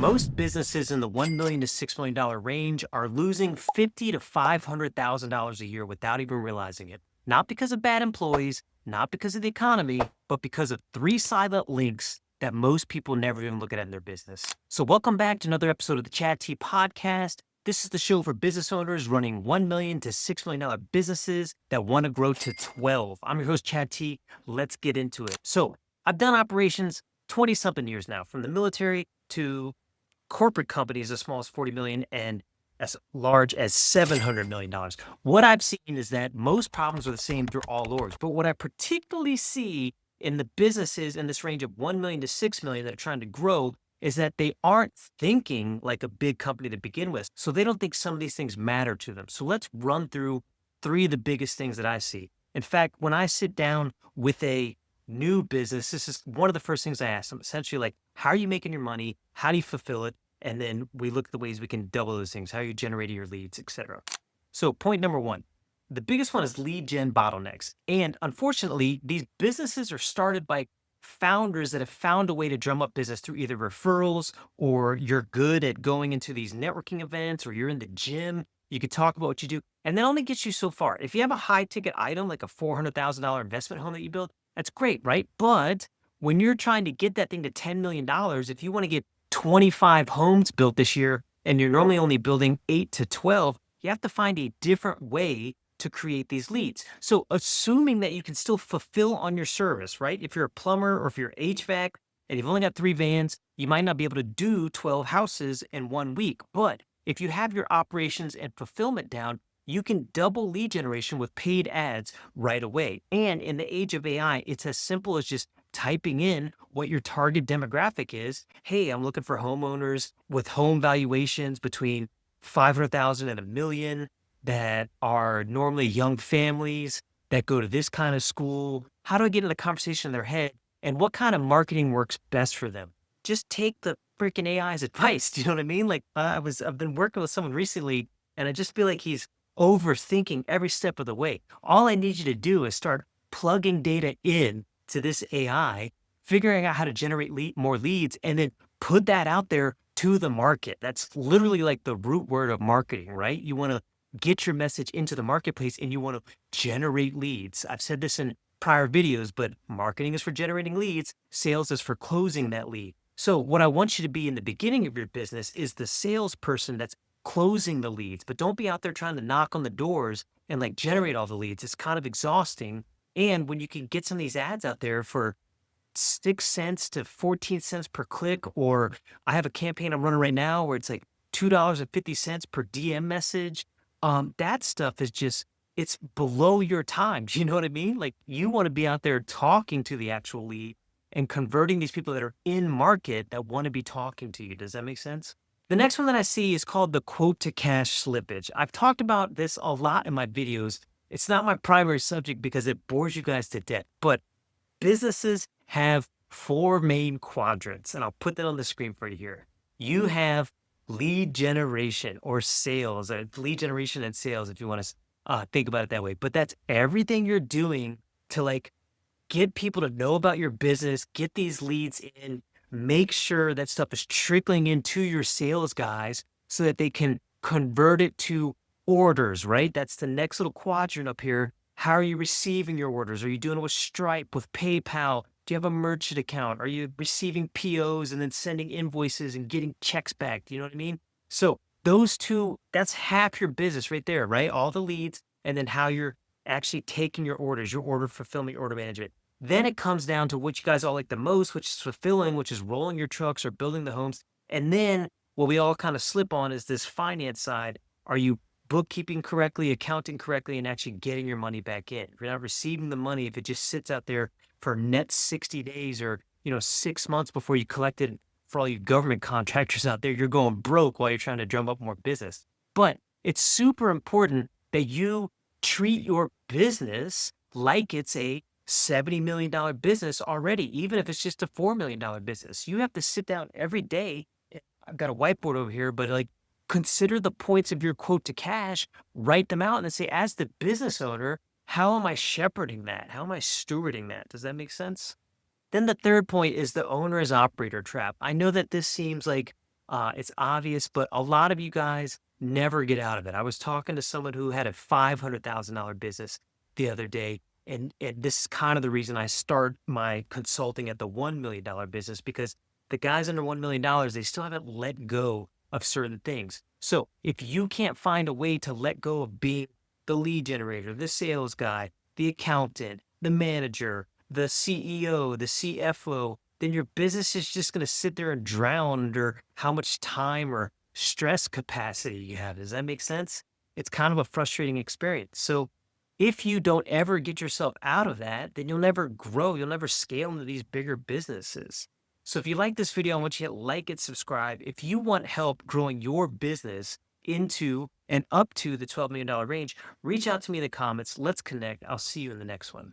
Most businesses in the $1 million to $6 million range are losing $50 to $500,000 a year without even realizing it. Not because of bad employees, not because of the economy, but because of three silent links that most people never even look at in their business. So welcome back to another episode of the Chad T podcast. This is the show for business owners running $1 million to $6 million businesses that want to grow to 12. I'm your host, Chad T. Let's get into it. So I've done operations 20 something years now, from the military to corporate companies as small as 40 million and as large as $700 million. What I've seen is that most problems are the same through all orgs. But what I particularly see in the businesses in this range of 1 million to 6 million that are trying to grow is that they aren't thinking like a big company to begin with. So they don't think some of these things matter to them. So let's run through three of the biggest things that I see. In fact, when I sit down with a new business, this is one of the first things I ask them, essentially like, how are you making your money? How do you fulfill it? And then we look at the ways we can double those things, how you generating your leads, etc. So point number one, the biggest one is lead gen bottlenecks. And unfortunately, these businesses are started by founders that have found a way to drum up business through either referrals, or you're good at going into these networking events, or you're in the gym. You could talk about what you do, and that only gets you so far. If you have a high ticket item, like a $400,000 investment home that you build, that's great, right? But when you're trying to get that thing to $10 million, if you want to get 25 homes built this year, and you're normally only building 8 to 12, you have to find a different way to create these leads. So assuming that you can still fulfill on your service, right? If you're a plumber or if you're HVAC and you've only got 3 vans, you might not be able to do 12 houses in 1 week. But if you have your operations and fulfillment down, you can double lead generation with paid ads right away. And in the age of AI, it's as simple as just typing in what your target demographic is. Hey, I'm looking for homeowners with home valuations between 500,000 and $1 million that are normally young families that go to this kind of school. How do I get in the conversation in their head? And what kind of marketing works best for them? Just take the freaking AI's advice. Do you know what I mean? Like I've been working with someone recently, and I just feel like he's overthinking every step of the way. All I need you to do is start plugging data in to this AI, figuring out how to generate more leads, and then put that out there to the market. That's literally like the root word of marketing, right? You want to get your message into the marketplace and you want to generate leads. I've said this in prior videos, but marketing is for generating leads. Sales is for closing that lead. So what I want you to be in the beginning of your business is the salesperson that's closing the leads, but don't be out there trying to knock on the doors and like generate all the leads. It's kind of exhausting. And when you can get some of these ads out there for 6 cents to 14 cents per click, or I have a campaign I'm running right now where it's like $2.50 per DM message. That stuff is just, it's below your time. Do you know what I mean? Like you want to be out there talking to the actual lead and converting these people that are in market that want to be talking to you. Does that make sense? The next one that I see is called the quote to cash slippage. I've talked about this a lot in my videos. It's not my primary subject because it bores you guys to death, but businesses have 4 main quadrants, and I'll put that on the screen for you here. You have lead generation or sales, or lead generation and sales, if you want to think about it that way. But that's everything you're doing to like get people to know about your business, get these leads in, make sure that stuff is trickling into your sales guys so that they can convert it to orders, right? That's the next little quadrant up here. How are you receiving your orders? Are you doing it with Stripe, with PayPal? Do you have a merchant account? Are you receiving POs and then sending invoices and getting checks back? Do you know what I mean? So those two, that's half your business right there, right? All the leads, and then how you're actually taking your orders, your order fulfillment, your order management. Then it comes down to what you guys all like the most, which is fulfilling, which is rolling your trucks or building the homes. And then what we all kind of slip on is this finance side. Are you bookkeeping correctly, accounting correctly, and actually getting your money back in? If you're not receiving the money, if it just sits out there for net 60 days or 6 months before you collect it, for all you government contractors out there, you're going broke while you're trying to drum up more business. But it's super important that you treat your business like it's a $70 million business already, even if it's just a $4 million business. You have to sit down every day. I've got a whiteboard over here, but like consider the points of your quote to cash, write them out, and then say, as the business owner, how am I shepherding that? How am I stewarding that? Does that make sense? Then the third point is the owner as operator trap. I know that this seems like It's obvious, but a lot of you guys never get out of it. I was talking to someone who had a $500,000 business the other day, and this is kind of the reason I start my consulting at the $1 million business, because the guys under $1 million, they still haven't let go of certain things. So if you can't find a way to let go of being the lead generator, the sales guy, the accountant, the manager, the CEO, the CFO, then your business is just going to sit there and drown under how much time or stress capacity you have. Does that make sense? It's kind of a frustrating experience. So if you don't ever get yourself out of that, then you'll never grow. You'll never scale into these bigger businesses. So if you like this video, I want you to like and subscribe. If you want help growing your business into and up to the $12 million range, reach out to me in the comments. Let's connect. I'll see you in the next one.